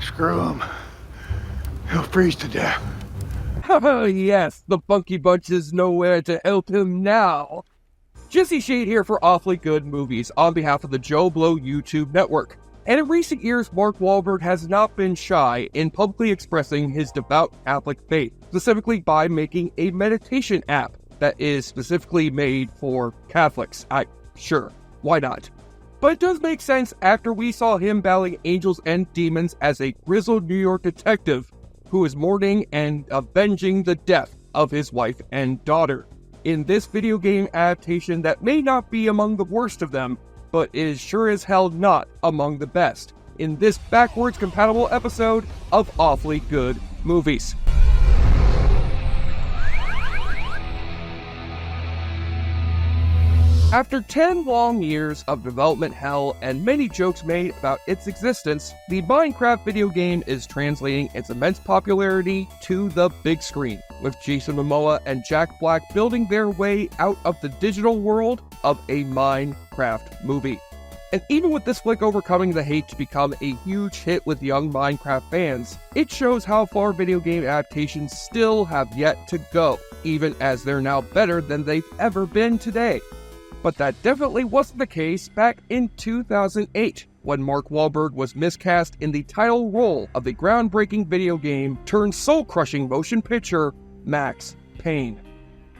Screw him. He'll freeze to death. Oh yes, the Funky Bunch is nowhere to help him now. Jesse Shade here for Awfully Good Movies on behalf of the JoBlo YouTube network. And in recent years, Mark Wahlberg has not been shy in publicly expressing his devout Catholic faith, specifically by making a meditation app that is specifically made for Catholics. Sure, why not? But it does make sense after we saw him battling angels and demons as a grizzled New York detective who is mourning and avenging the death of his wife and daughter. In this video game adaptation that may not be among the worst of them, but is sure as hell not among the best, in this backwards compatible episode of Awfully Good Movies. After 10 long years of development hell and many jokes made about its existence, the Minecraft video game is translating its immense popularity to the big screen, with Jason Momoa and Jack Black building their way out of the digital world of a Minecraft movie. And even with this flick overcoming the hate to become a huge hit with young Minecraft fans, it shows how far video game adaptations still have yet to go, even as they're now better than they've ever been today. But that definitely wasn't the case back in 2008, when Mark Wahlberg was miscast in the title role of the groundbreaking video game turned soul-crushing motion picture, Max Payne.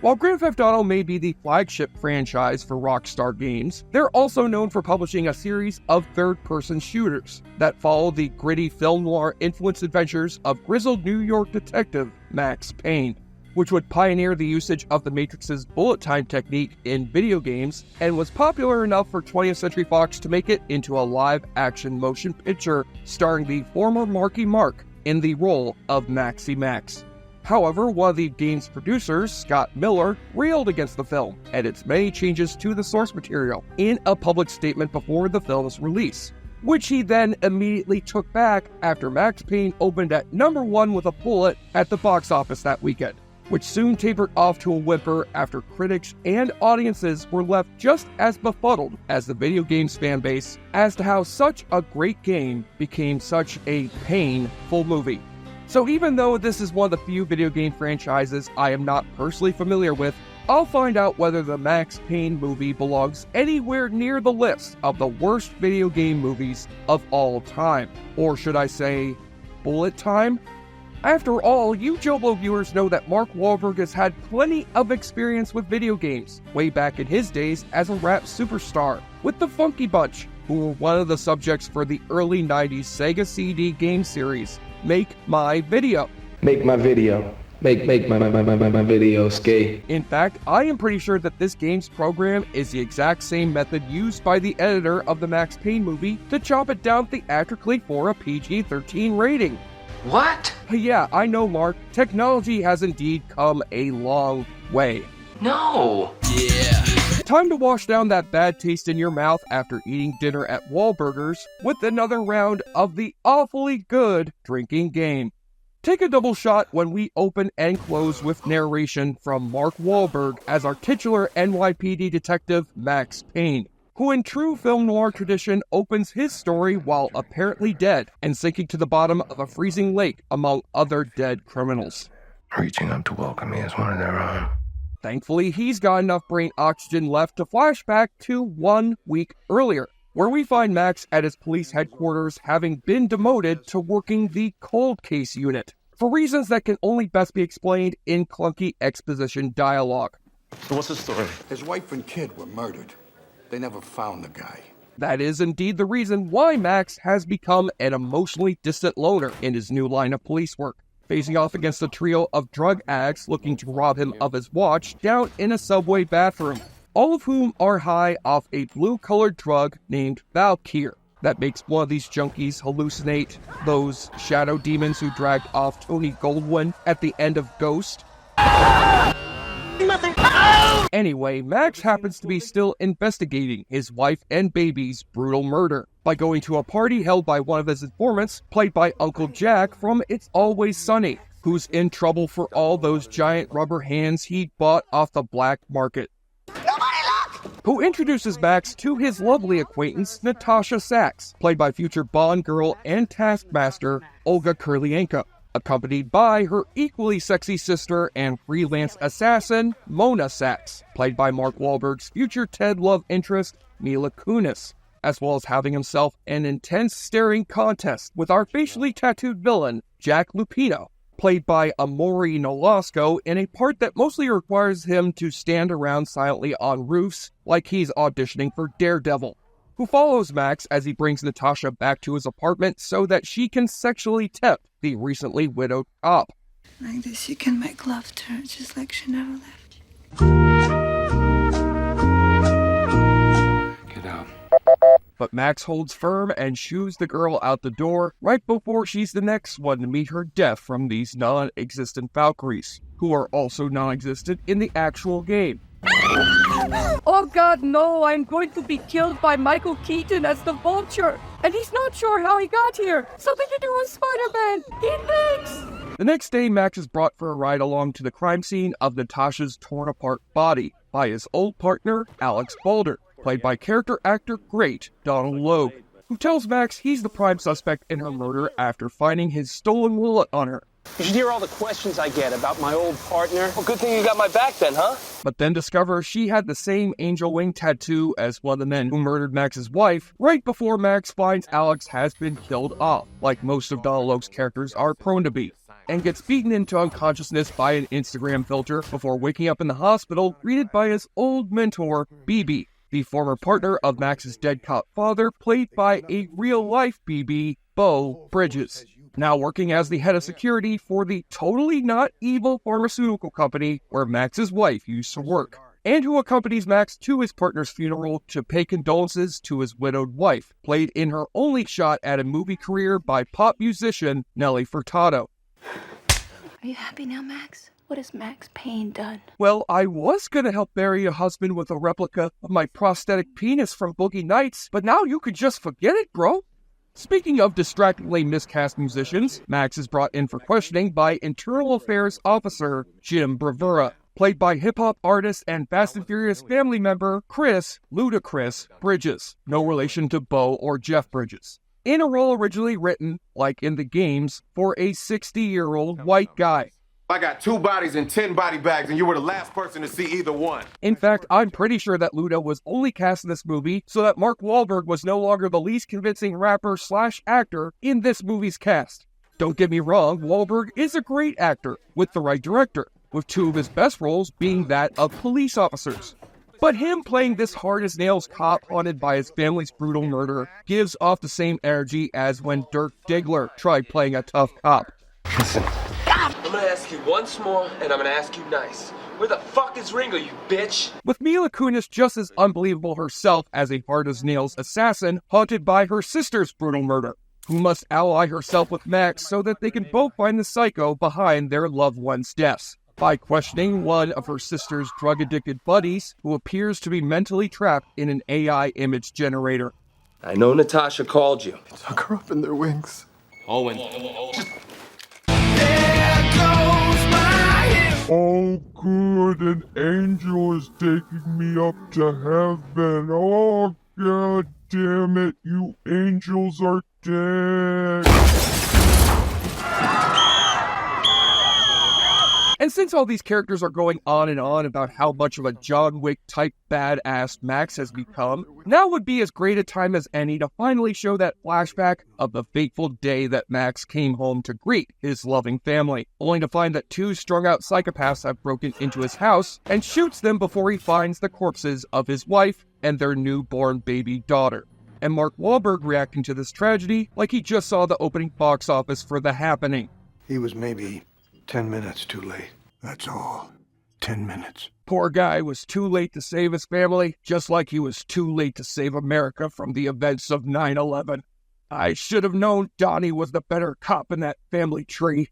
While Grand Theft Auto may be the flagship franchise for Rockstar Games, they're also known for publishing a series of third-person shooters that follow the gritty film noir-influenced adventures of grizzled New York detective Max Payne, which would pioneer the usage of the Matrix's bullet time technique in video games, and was popular enough for 20th Century Fox to make it into a live-action motion picture starring the former Marky Mark in the role of Maxie Max. However, one of the game's producers, Scott Miller, railed against the film and its many changes to the source material in a public statement before the film's release, which he then immediately took back after Max Payne opened at #1 with a bullet at the box office that weekend, which soon tapered off to a whimper after critics and audiences were left just as befuddled as the video game's fanbase as to how such a great game became such a painful movie. So even though this is one of the few video game franchises I am not personally familiar with, I'll find out whether the Max Payne movie belongs anywhere near the list of the worst video game movies of all time. Or should I say, bullet time? After all, you JoBlo viewers know that Mark Wahlberg has had plenty of experience with video games, way back in his days as a rap superstar, with the Funky Bunch, who were one of the subjects for the early 90s Sega CD game series, Make My Video. Make my video. Make my video skate. In fact, I am pretty sure that this game's program is the exact same method used by the editor of the Max Payne movie to chop it down theatrically for a PG-13 rating. What? Yeah, I know, Mark. Technology has indeed come a long way. No. Yeah. Time to wash down that bad taste in your mouth after eating dinner at Wahlburgers with another round of the awfully good drinking game. Take a double shot when we open and close with narration from Mark Wahlberg as our titular NYPD detective Max Payne, who in true film noir tradition opens his story while apparently dead and sinking to the bottom of a freezing lake among other dead criminals. Reaching up to welcome me as one of their own. Thankfully, he's got enough brain oxygen left to flash back to 1 week earlier, where we find Max at his police headquarters having been demoted to working the cold case unit, for reasons that can only best be explained in clunky exposition dialogue. So what's the story? His wife and kid were murdered. They never found the guy. That is indeed the reason why Max has become an emotionally distant loner in his new line of police work, facing off against a trio of drug addicts looking to rob him of his watch down in a subway bathroom, all of whom are high off a blue-colored drug named Valkyr that makes one of these junkies hallucinate those shadow demons who dragged off Tony Goldwyn at the end of Ghost. Mother. Anyway, Max happens to be still investigating his wife and baby's brutal murder by going to a party held by one of his informants, played by Uncle Jack from It's Always Sunny, who's in trouble for all those giant rubber hands he bought off the black market. Nobody look! who introduces Max to his lovely acquaintance Natasha Sachs, played by future Bond girl and Taskmaster Olga Kurylenko, accompanied by her equally sexy sister and freelance assassin Mona Sachs, played by Mark Wahlberg's future Ted love interest Mila Kunis, as well as having himself an intense staring contest with our facially tattooed villain Jack Lupino, played by Amaury Nolasco in a part that mostly requires him to stand around silently on roofs like he's auditioning for Daredevil, who follows Max as he brings Natasha back to his apartment so that she can sexually tempt the recently widowed cop. Like this, you can make love to her just like she never left you. Get out. But Max holds firm and shoos the girl out the door right before she's the next one to meet her death from these non-existent Valkyries, who are also non-existent in the actual game. Oh god, no, I'm going to be killed by Michael Keaton as the Vulture. And he's not sure how he got here. Something to do with Spider-Man. He thinks. The next day, Max is brought for a ride along to the crime scene of Natasha's torn-apart body by his old partner, Alex Balder, played by character actor great Donald Logue, who tells Max he's the prime suspect in her murder after finding his stolen wallet on her. You should hear all the questions I get about my old partner. Well, good thing you got my back then, huh? But then discover she had the same angel wing tattoo as one of the men who murdered Max's wife right before Max finds Alex has been killed off, like most of Donald Logue's characters are prone to be, and gets beaten into unconsciousness by an Instagram filter before waking up in the hospital greeted by his old mentor, BB, the former partner of Max's dead cop father, played by a real-life BB, Beau Bridges, now working as the head of security for the totally not evil pharmaceutical company where Max's wife used to work, and who accompanies Max to his partner's funeral to pay condolences to his widowed wife, played in her only shot at a movie career by pop musician Nelly Furtado. Are you happy now, Max? What has Max Payne done? Well, I was gonna help bury a husband with a replica of my prosthetic penis from Boogie Nights, but now you could just forget it, bro. Speaking of distractingly miscast musicians, Max is brought in for questioning by Internal Affairs Officer Jim Bravura, played by hip-hop artist and Fast and Furious family member Chris Ludacris Bridges, no relation to Beau or Jeff Bridges, in a role originally written, like in the games, for a 60-year-old white guy. I got 2 bodies and 10 body bags, and you were the last person to see either one. In fact, I'm pretty sure that Luda was only cast in this movie so that Mark Wahlberg was no longer the least convincing rapper/actor in this movie's cast. Don't get me wrong, Wahlberg is a great actor with the right director, with 2 of his best roles being that of police officers. But him playing this hard-as-nails cop haunted by his family's brutal murder gives off the same energy as when Dirk Diggler tried playing a tough cop. Listen. I'm gonna ask you once more, and I'm gonna ask you nice. Where the fuck is Ringo, you bitch? With Mila Kunis just as unbelievable herself as a hard-as-nails assassin haunted by her sister's brutal murder, who must ally herself with Max so that they can both find the psycho behind their loved one's deaths, by questioning one of her sister's drug-addicted buddies who appears to be mentally trapped in an AI image generator. I know Natasha called you. Tuck her up in their wings. Owen. Oh, good, an angel is taking me up to heaven. Oh, god damn it, you angels are dead. And since all these characters are going on and on about how much of a John Wick-type badass Max has become, now would be as great a time as any to finally show that flashback of the fateful day that Max came home to greet his loving family, only to find that 2 strung-out psychopaths have broken into his house and shoots them before he finds the corpses of his wife and their newborn baby daughter. And Mark Wahlberg reacting to this tragedy like he just saw the opening box office for The Happening. He was maybe 10 minutes too late. That's all. 10 minutes. Poor guy was too late to save his family, just like he was too late to save America from the events of 9/11. I should have known Donnie was the better cop in that family tree.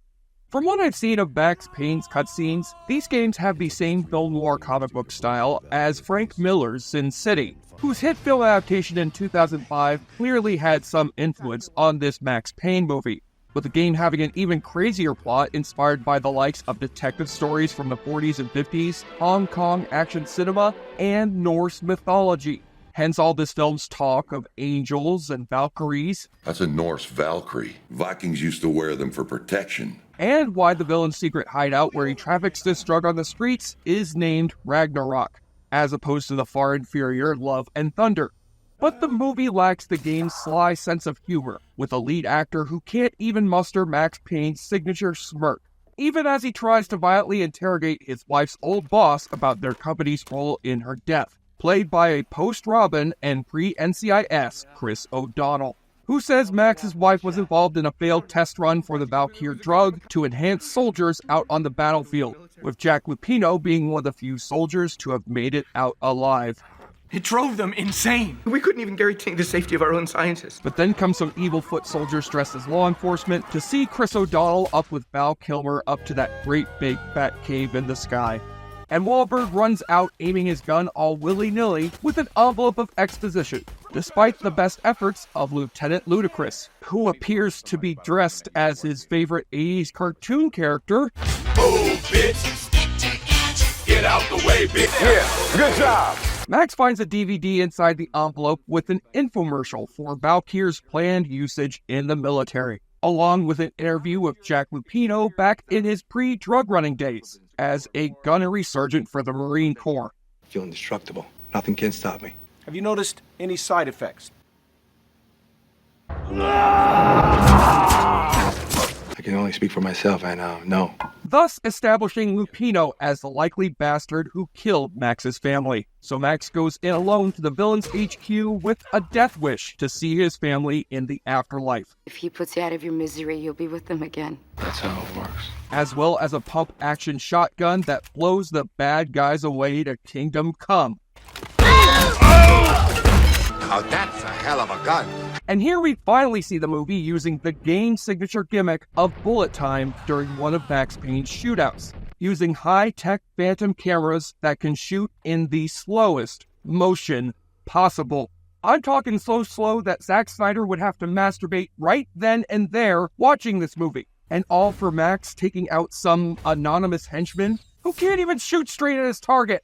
From what I've seen of Max Payne's cutscenes, these games have the same film noir comic book style as Frank Miller's Sin City, whose hit film adaptation in 2005 clearly had some influence on this Max Payne movie, with the game having an even crazier plot inspired by the likes of detective stories from the 40s and 50s, Hong Kong action cinema, and Norse mythology. Hence all this film's talk of angels and Valkyries. That's a Norse Valkyrie. Vikings used to wear them for protection. And why the villain's secret hideout where he traffics this drug on the streets is named Ragnarok, as opposed to the far inferior Love and Thunder. But the movie lacks the game's sly sense of humor, with a lead actor who can't even muster Max Payne's signature smirk, even as he tries to violently interrogate his wife's old boss about their company's role in her death, played by a post-Robin and pre-NCIS Chris O'Donnell, who says Max's wife was involved in a failed test run for the Valkyrie drug to enhance soldiers out on the battlefield, with Jack Lupino being one of the few soldiers to have made it out alive. It drove them insane. We couldn't even guarantee the safety of our own scientists. But then comes some evil foot soldiers dressed as law enforcement to see Chris O'Donnell up with Val Kilmer up to that great big fat cave in the sky. And Wahlberg runs out aiming his gun all willy-nilly with an envelope of exposition, despite the best efforts of Lieutenant Ludacris, who appears to be dressed as his favorite 80s cartoon character. Oh, bitch! Get out the way, bitch! Yeah, good job! Max finds a DVD inside the envelope with an infomercial for Valkyrie's planned usage in the military, along with an interview with Jack Lupino back in his pre-drug running days as a gunnery sergeant for the Marine Corps. I feel indestructible. Nothing can stop me. Have you noticed any side effects? I can only speak for myself, and no. Thus establishing Lupino as the likely bastard who killed Max's family. So Max goes in alone to the villain's HQ with a death wish to see his family in the afterlife. If he puts you out of your misery, you'll be with them again. That's how it works. As well as a pump-action shotgun that blows the bad guys away to Kingdom Come. Now that's a hell of a gun. And here we finally see the movie using the game's signature gimmick of bullet time during one of Max Payne's shootouts, using high-tech phantom cameras that can shoot in the slowest motion possible. I'm talking so slow that Zack Snyder would have to masturbate right then and there watching this movie. And all for Max taking out some anonymous henchman who can't even shoot straight at his target.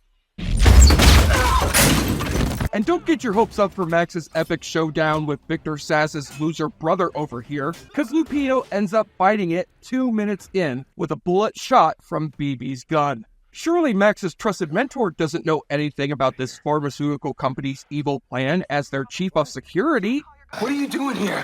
And don't get your hopes up for Max's epic showdown with Victor Sass's loser brother over here, because Lupino ends up fighting it 2 minutes in with a bullet shot from BB's gun. Surely Max's trusted mentor doesn't know anything about this pharmaceutical company's evil plan as their chief of security. What are you doing here?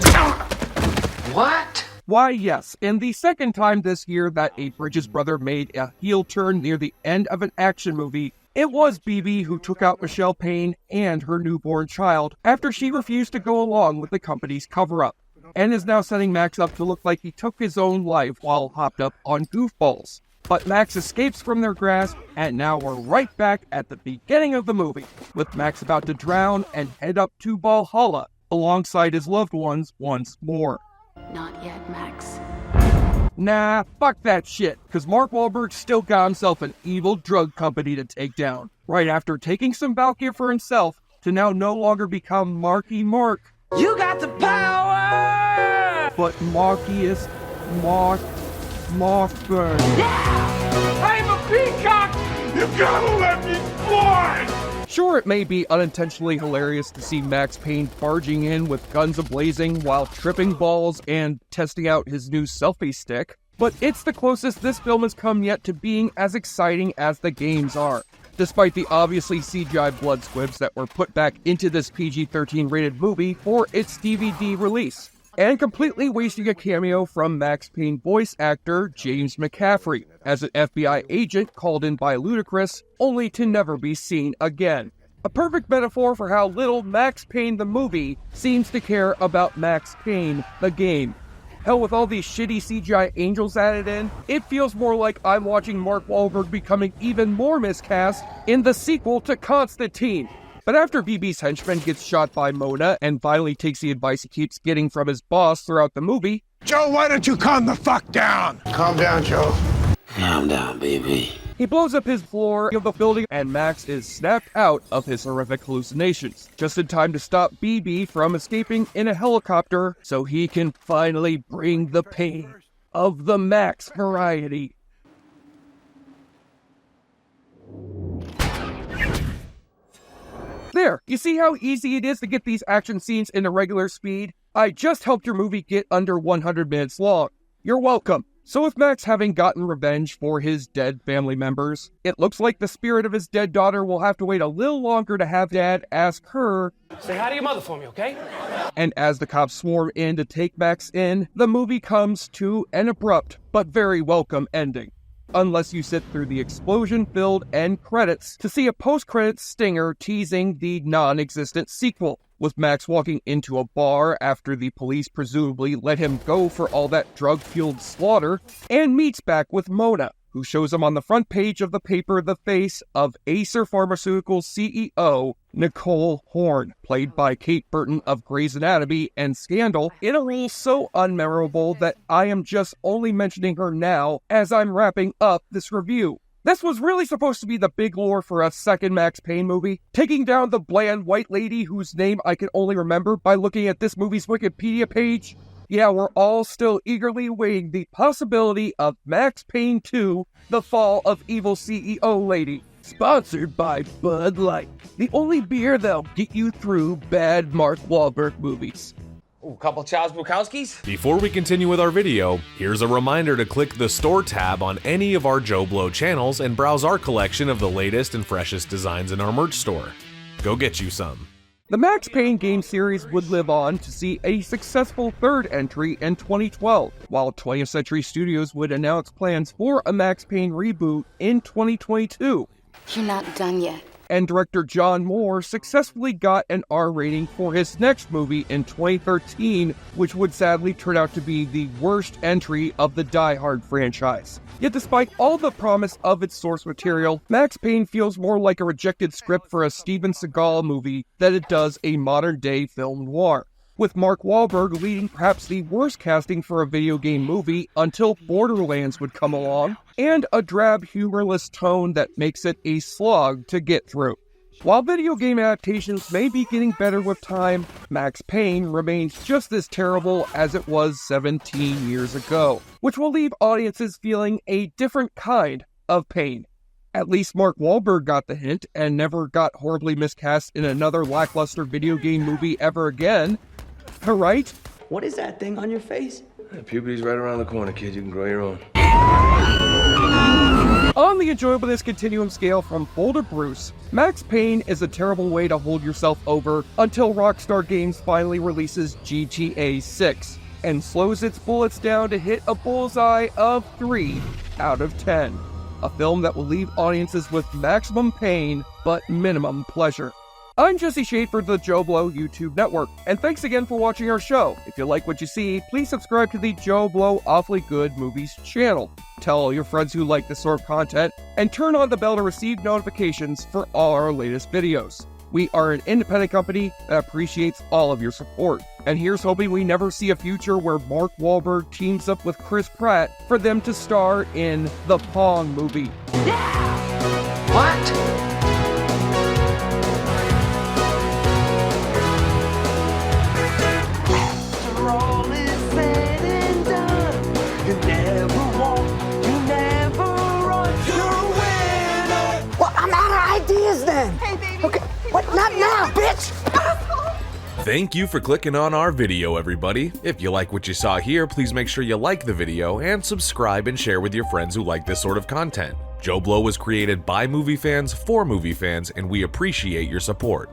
What? Why, yes, and the second time this year that a Bridges brother made a heel turn near the end of an action movie, it was BB who took out Michelle Payne and her newborn child after she refused to go along with the company's cover-up, and is now setting Max up to look like he took his own life while hopped up on goofballs. But Max escapes from their grasp, and now we're right back at the beginning of the movie, with Max about to drown and head up to Valhalla alongside his loved ones once more. Not yet, Max. Nah, fuck that shit, because Mark Wahlberg still got himself an evil drug company to take down, right after taking some Valkyrie for himself to now no longer become Marky Mark. You got the power! But Markiest Mothburn. Yeah! I'm a peacock! You gotta let me fly! Sure, it may be unintentionally hilarious to see Max Payne barging in with guns a-blazing while tripping balls and testing out his new selfie stick, but it's the closest this film has come yet to being as exciting as the games are, despite the obviously CGI blood squibs that were put back into this PG-13 rated movie for its DVD release, and completely wasting a cameo from Max Payne voice actor James McCaffrey as an FBI agent called in by Ludacris, only to never be seen again. A perfect metaphor for how little Max Payne the movie seems to care about Max Payne the game. Hell, with all these shitty CGI angels added in, it feels more like I'm watching Mark Wahlberg becoming even more miscast in the sequel to Constantine. But after BB's henchman gets shot by Mona and finally takes the advice he keeps getting from his boss throughout the movie, Joe, why don't you calm the fuck down? Calm down, Joe. Calm down, baby. He blows up his floor of the building, and Max is snapped out of his horrific hallucinations, just in time to stop BB from escaping in a helicopter so he can finally bring the pain of the Max variety. There, you see how easy it is to get these action scenes into regular speed? I just helped your movie get under 100 minutes long. You're welcome. So with Max having gotten revenge for his dead family members, it looks like the spirit of his dead daughter will have to wait a little longer to have Dad ask her, Say hi to your mother for me, okay? And as the cops swarm in to take Max in, the movie comes to an abrupt but very welcome ending. Unless you sit through the explosion-filled end credits to see a post-credits stinger teasing the non-existent sequel, with Max walking into a bar after the police presumably let him go for all that drug-fueled slaughter, and meets back with Mona, who shows him on the front page of the paper the face of Acer Pharmaceuticals CEO Nicole Horn, played by Kate Burton of Grey's Anatomy and Scandal, in a role so unmemorable that I am just only mentioning her now as I'm wrapping up this review. This was really supposed to be the big lure for a second Max Payne movie, taking down the bland white lady whose name I can only remember by looking at this movie's Wikipedia page. Yeah, we're all still eagerly awaiting the possibility of Max Payne 2, The Fall of Evil CEO Lady. Sponsored by Bud Light, the only beer that'll get you through bad Mark Wahlberg movies. Ooh, couple Charles Bukowskis? Before we continue with our video, here's a reminder to click the Store tab on any of our JoBlo channels and browse our collection of the latest and freshest designs in our merch store. Go get you some. The Max Payne game series would live on to see a successful third entry in 2012, while 20th Century Studios would announce plans for a Max Payne reboot in 2022. You're not done yet. And director John Moore successfully got an R rating for his next movie in 2013, which would sadly turn out to be the worst entry of the Die Hard franchise. Yet despite all the promise of its source material, Max Payne feels more like a rejected script for a Steven Seagal movie than it does a modern-day film noir, with Mark Wahlberg leading perhaps the worst casting for a video game movie until Borderlands would come along, and a drab, humorless tone that makes it a slog to get through. While video game adaptations may be getting better with time, Max Payne remains just as terrible as it was 17 years ago, which will leave audiences feeling a different kind of pain. At least Mark Wahlberg got the hint and never got horribly miscast in another lackluster video game movie ever again. Right? What is that thing on your face? Puberty's right around the corner, kid. You can grow your own. On the enjoyableness continuum scale from full to Bruce, Max Payne is a terrible way to hold yourself over until Rockstar Games finally releases GTA 6 and slows its bullets down to hit a bullseye of 3 out of 10. A film that will leave audiences with maximum pain but minimum pleasure. I'm Jesse Shade for the JoBlo YouTube network, and thanks again for watching our show. If you like what you see, please subscribe to the JoBlo Awfully Good Movies channel. Tell all your friends who like this sort of content, and turn on the bell to receive notifications for all our latest videos. We are an independent company that appreciates all of your support. And here's hoping we never see a future where Mark Wahlberg teams up with Chris Pratt for them to star in the Pong movie. Yeah! What? Hey, baby. Okay, what? Not now, bitch! Thank you for clicking on our video, everybody. If you like what you saw here, please make sure you like the video and subscribe and share with your friends who like this sort of content. JoBlo was created by movie fans for movie fans, and we appreciate your support.